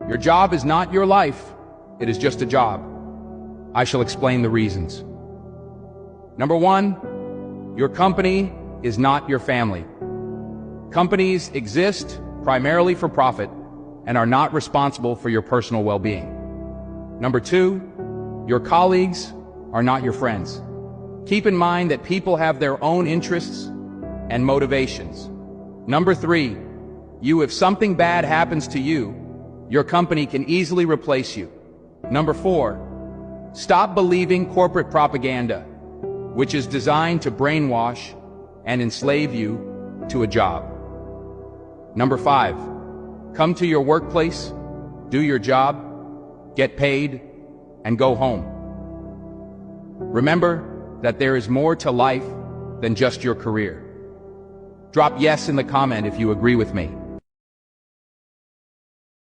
Your job is not your life. It is just a job. I shall explain the reasons. Number one, your company is not your family. Companies exist primarily for profit and are not responsible for your personal well-being. Number two, your colleagues are not your friends. Keep in mind that people have their own interests and motivations. Number three, if something bad happens to you, your company can easily replace you. Number four, stop believing corporate propaganda, which is designed to brainwash and enslave you to a job. Number five, come to your workplace, do your job, get paid, and go home. Remember that there is more to life than just your career. Drop yes in the comment if you agree with me.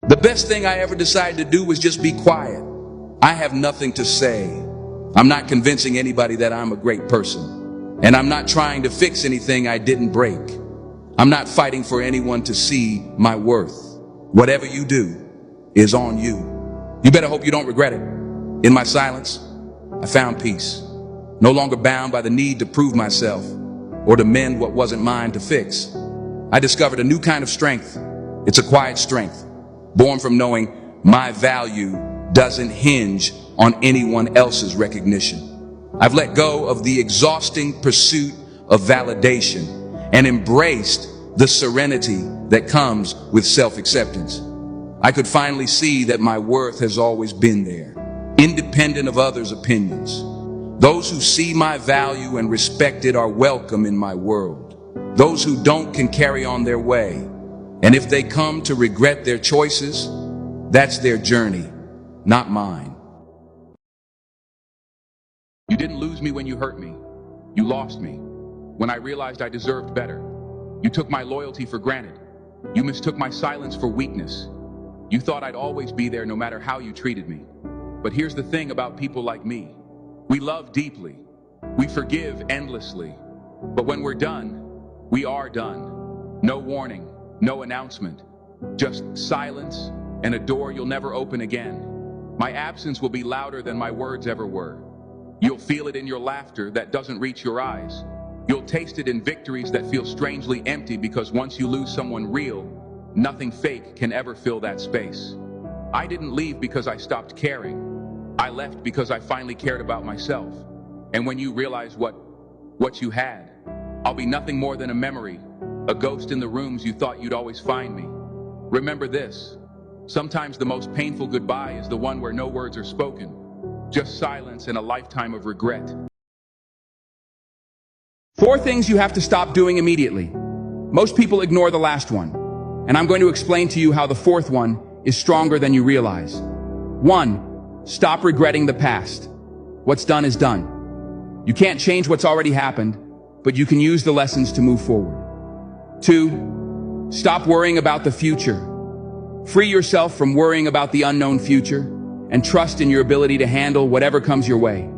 The best thing I ever decided to do was just be quiet. I have nothing to say. I'm not convincing anybody that I'm a great person. And I'm not trying to fix anything I didn't break. I'm not fighting for anyone to see my worth. Whatever you do is on you. You better hope you don't regret it. In my silence, I found peace. No longer bound by the need to prove myself or to mend what wasn't mine to fix. I discovered a new kind of strength. It's a quiet strength, born from knowing my value doesn't hinge on anyone else's recognition. I've let go of the exhausting pursuit of validation and embraced the serenity that comes with self-acceptance. I could finally see that my worth has always been there, independent of others' opinions. Those who see my value and respect it are welcome in my world. Those who don't can carry on their way. And if they come to regret their choices, that's their journey, not mine. You didn't lose me when you hurt me. You lost me when I realized I deserved better. You took my loyalty for granted. You mistook my silence for weakness. You thought I'd always be there no matter how you treated me. But here's the thing about people like me. We love deeply. We forgive endlessly. But when we're done, we are done. No warning, no announcement. Just silence and a door you'll never open again. My absence will be louder than my words ever were. You'll feel it in your laughter that doesn't reach your eyes. You'll taste it in victories that feel strangely empty, because once you lose someone real, nothing fake can ever fill that space. I didn't leave because I stopped caring. I left because I finally cared about myself. And when you realize what you had, I'll be nothing more than a memory, a ghost in the rooms you thought you'd always find me. Remember this, sometimes the most painful goodbye is the one where no words are spoken, just silence and a lifetime of regret. 4 things you have to stop doing immediately. Most people ignore the last one, and I'm going to explain to you how the 4th one is stronger than you realize. 1, stop regretting the past. What's done is done. You can't change what's already happened, but you can use the lessons to move forward. 2, stop worrying about the future. Free yourself from worrying about the unknown future and trust in your ability to handle whatever comes your way.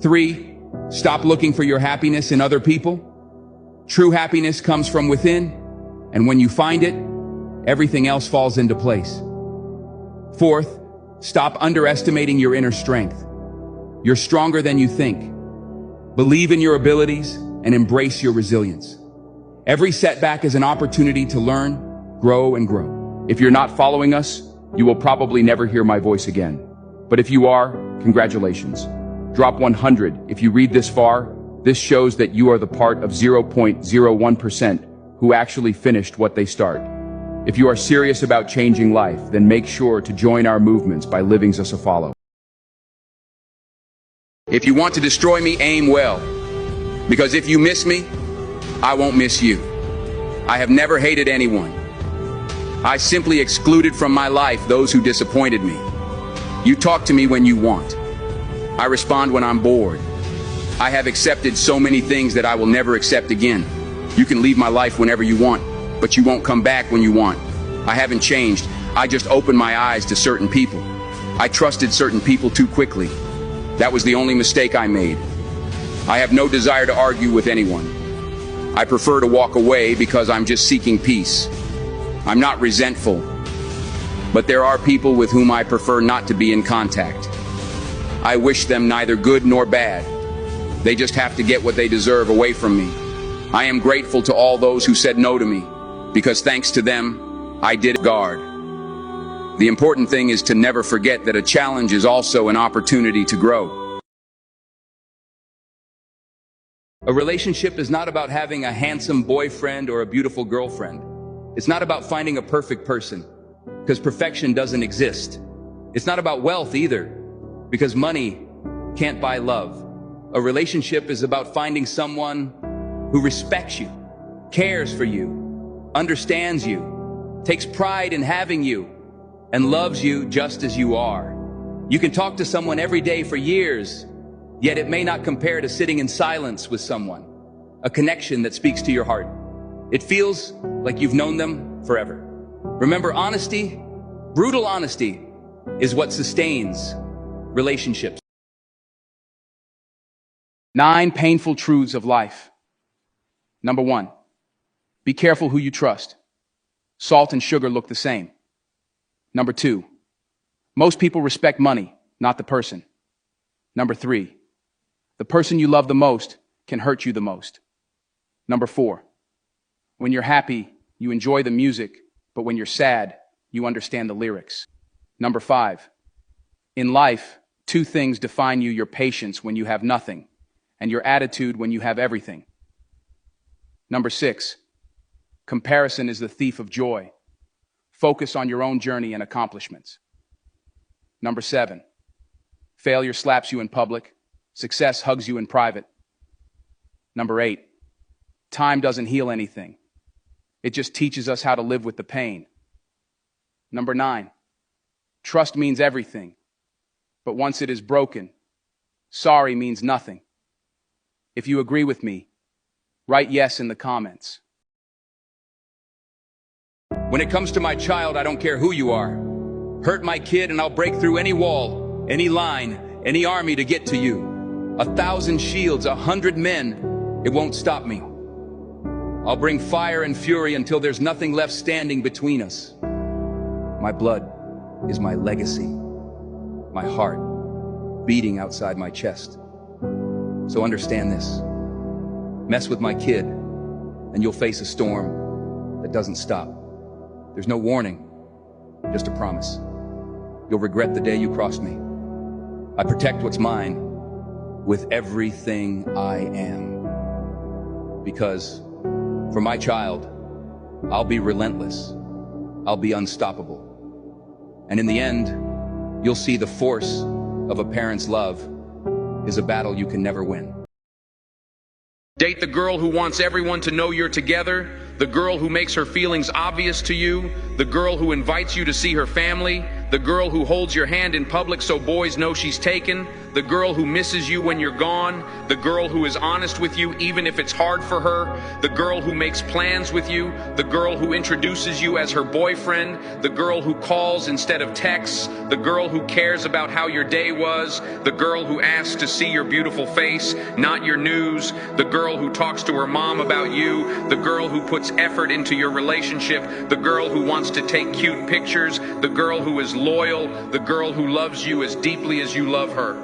3, stop looking for your happiness in other people. True happiness comes from within, and when you find it, everything else falls into place. 4th, stop underestimating your inner strength. You're stronger than you think. Believe in your abilities and embrace your resilience. Every setback is an opportunity to learn, grow, and grow. If you're not following us, you will probably never hear my voice again. But if you are, congratulations. Drop 100. If you read this far, this shows that you are the part of 0.01% who actually finished what they start. If you are serious about changing life, then make sure to join our movements by living us a follow. If you want to destroy me, aim well. Because if you miss me, I won't miss you. I have never hated anyone. I simply excluded from my life those who disappointed me. You talk to me when you want. I respond when I'm bored. I have accepted so many things that I will never accept again. You can leave my life whenever you want, but you won't come back when you want. I haven't changed. I just opened my eyes to certain people. I trusted certain people too quickly. That was the only mistake I made. I have no desire to argue with anyone. I prefer to walk away because I'm just seeking peace. I'm not resentful, But there are people with whom I prefer not to be in contact. I wish them neither good nor bad. They just have to get what they deserve away from me. I am grateful to all those who said no to me, because thanks to them, I did guard. The important thing is to never forget that a challenge is also an opportunity to grow. A relationship is not about having a handsome boyfriend or a beautiful girlfriend. It's not about finding a perfect person, because perfection doesn't exist. It's not about wealth either, because money can't buy love. A relationship is about finding someone who respects you, cares for you, understands you, takes pride in having you, and loves you just as you are. You can talk to someone every day for years, yet it may not compare to sitting in silence with someone, a connection that speaks to your heart. It feels like you've known them forever. Remember, honesty, brutal honesty, is what sustains relationships. 9 painful truths of life. Number 1, be careful who you trust. Salt and sugar look the same. Number 2, most people respect money, not the person. Number 3, the person you love the most can hurt you the most. Number 4, when you're happy, you enjoy the music, but when you're sad, you understand the lyrics. Number 5, in life, 2 things define you: your patience when you have nothing, and your attitude when you have everything. Number 6, comparison is the thief of joy. Focus on your own journey and accomplishments. Number 7, failure slaps you in public, success hugs you in private. Number 8, time doesn't heal anything. It just teaches us how to live with the pain. Number 9, trust means everything, but once it is broken, sorry means nothing. If you agree with me, write yes in the comments. When it comes to my child, I don't care who you are. Hurt my kid and I'll break through any wall, any line, any army to get to you. 1,000 shields, 100 men, it won't stop me. I'll bring fire and fury until there's nothing left standing between us. My blood is my legacy, my heart beating outside my chest. So understand this. Mess with my kid, and you'll face a storm that doesn't stop. There's no warning, just a promise. You'll regret the day you crossed me. I protect what's mine with everything I am. Because for my child, I'll be relentless. I'll be unstoppable. And in the end, you'll see the force of a parent's love is a battle you can never win. Date the girl who wants everyone to know you're together, the girl who makes her feelings obvious to you, the girl who invites you to see her family, the girl who holds your hand in public so boys know she's taken, the girl who misses you when you're gone, the girl who is honest with you even if it's hard for her, the girl who makes plans with you, the girl who introduces you as her boyfriend, the girl who calls instead of texts, the girl who cares about how your day was, the girl who asks to see your beautiful face, not your news, the girl who talks to her mom about you, the girl who puts effort into your relationship, the girl who wants to take cute pictures, the girl who is loyal, the girl who loves you as deeply as you love her.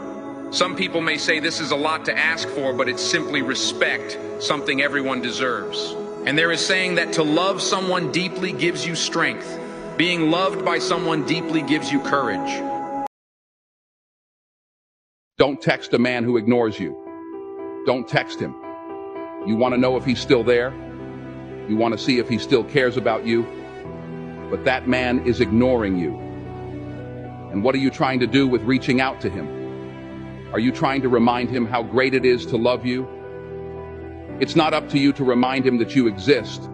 Some people may say this is a lot to ask for, but it's simply respect, something everyone deserves. And there is saying that to love someone deeply gives you strength. Being loved by someone deeply gives you courage. Don't text a man who ignores you. Don't text him. You want to know if he's still there. You want to see if he still cares about you. But that man is ignoring you. And what are you trying to do with reaching out to him? Are you trying to remind him how great it is to love you? It's not up to you to remind him that you exist.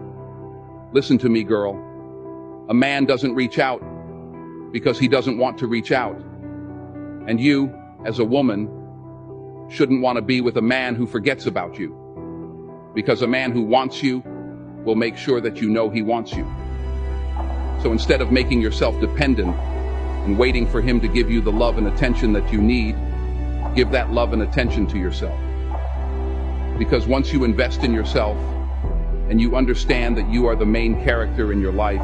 Listen to me, girl. A man doesn't reach out because he doesn't want to reach out. And you, as a woman, shouldn't want to be with a man who forgets about you. Because a man who wants you will make sure that you know he wants you. So instead of making yourself dependent and waiting for him to give you the love and attention that you need, give that love and attention to yourself. Because once you invest in yourself and you understand that you are the main character in your life,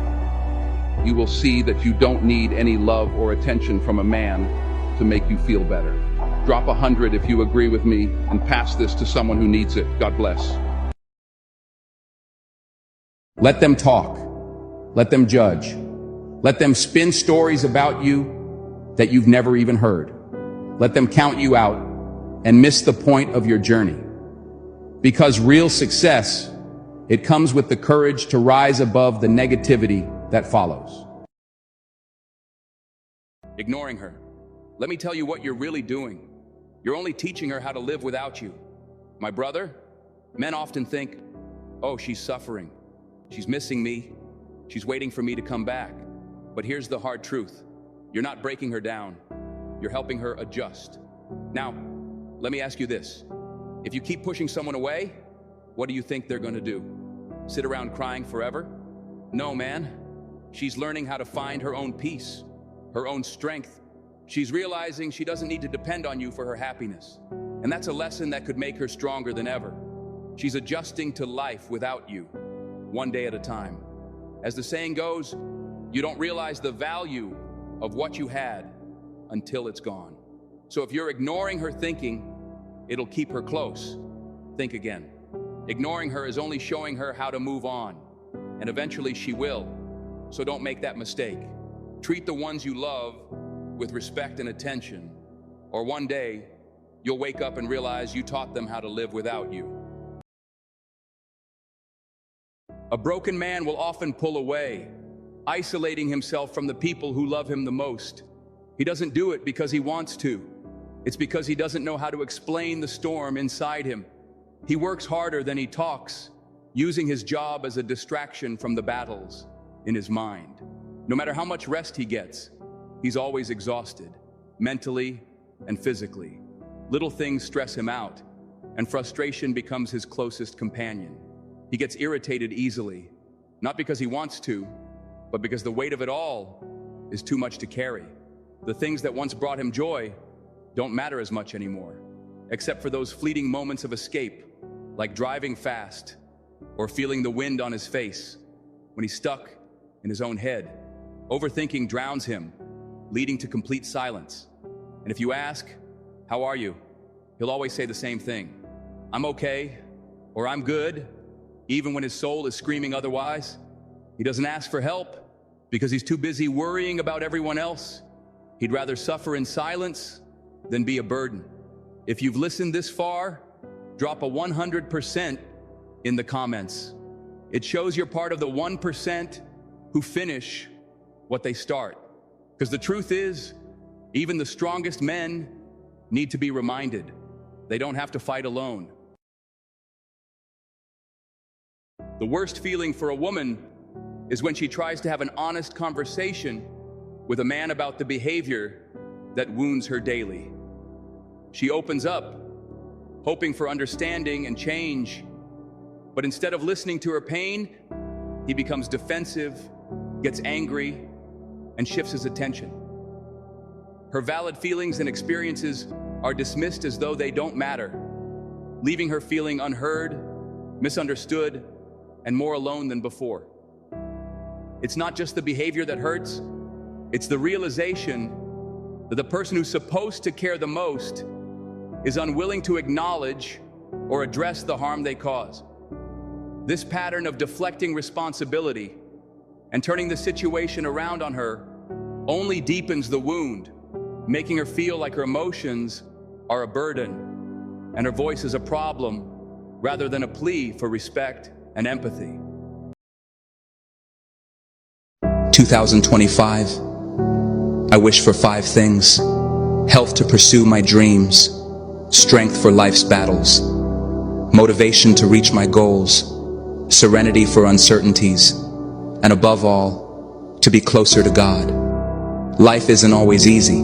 you will see that you don't need any love or attention from a man to make you feel better. Drop 100 if you agree with me and pass this to someone who needs it. God bless. Let them talk. Let them judge. Let them spin stories about you that you've never even heard. Let them count you out and miss the point of your journey. Because real success, it comes with the courage to rise above the negativity that follows. Ignoring her. Let me tell you what you're really doing. You're only teaching her how to live without you. My brother, men often think, oh, she's suffering. She's missing me. She's waiting for me to come back. But here's the hard truth. You're not breaking her down. You're helping her adjust. Now, let me ask you this. If you keep pushing someone away, what do you think they're going to do? Sit around crying forever? No, man. She's learning how to find her own peace, her own strength. She's realizing she doesn't need to depend on you for her happiness. And that's a lesson that could make her stronger than ever. She's adjusting to life without you, one day at a time. As the saying goes, you don't realize the value of what you had until it's gone. So if you're ignoring her thinking, it'll keep her close. Think again. Ignoring her is only showing her how to move on, and eventually she will. So don't make that mistake. Treat the ones you love with respect and attention, or one day you'll wake up and realize you taught them how to live without you. A broken man will often pull away, isolating himself from the people who love him the most. He doesn't do it because he wants to. It's because he doesn't know how to explain the storm inside him. He works harder than he talks, using his job as a distraction from the battles in his mind. No matter how much rest he gets, he's always exhausted, mentally and physically. Little things stress him out, and frustration becomes his closest companion. He gets irritated easily, not because he wants to, but because the weight of it all is too much to carry. The things that once brought him joy don't matter as much anymore, except for those fleeting moments of escape, like driving fast or feeling the wind on his face when he's stuck in his own head. Overthinking drowns him, leading to complete silence. And if you ask, "How are you?" he'll always say the same thing. "I'm okay," or "I'm good," even when his soul is screaming otherwise. He doesn't ask for help because he's too busy worrying about everyone else. He'd rather suffer in silence than be a burden. If you've listened this far, drop a 100% in the comments. It shows you're part of the 1% who finish what they start. Because the truth is, even the strongest men need to be reminded they don't have to fight alone. The worst feeling for a woman is when she tries to have an honest conversation with a man about the behavior that wounds her daily. She opens up, hoping for understanding and change, but instead of listening to her pain, he becomes defensive, gets angry, and shifts his attention. Her valid feelings and experiences are dismissed as though they don't matter, leaving her feeling unheard, misunderstood, and more alone than before. It's not just the behavior that hurts, it's the realization that the person who's supposed to care the most is unwilling to acknowledge or address the harm they cause. This pattern of deflecting responsibility and turning the situation around on her only deepens the wound, making her feel like her emotions are a burden and her voice is a problem rather than a plea for respect and empathy. 2025. I wish for 5 things: health to pursue my dreams, strength for life's battles, motivation to reach my goals, serenity for uncertainties, and above all, to be closer to God. Life isn't always easy.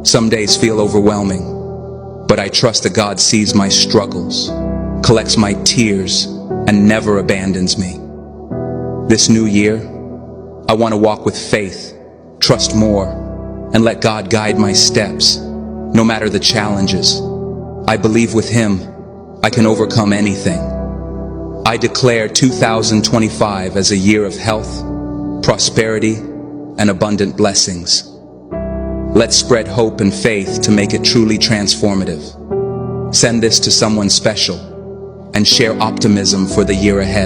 Some days feel overwhelming, but I trust that God sees my struggles, collects my tears, and never abandons me. This new year, I want to walk with faith, trust more, and let God guide my steps, no matter the challenges. I believe with Him, I can overcome anything. I declare 2025 as a year of health, prosperity, and abundant blessings. Let's spread hope and faith to make it truly transformative. Send this to someone special and share optimism for the year ahead.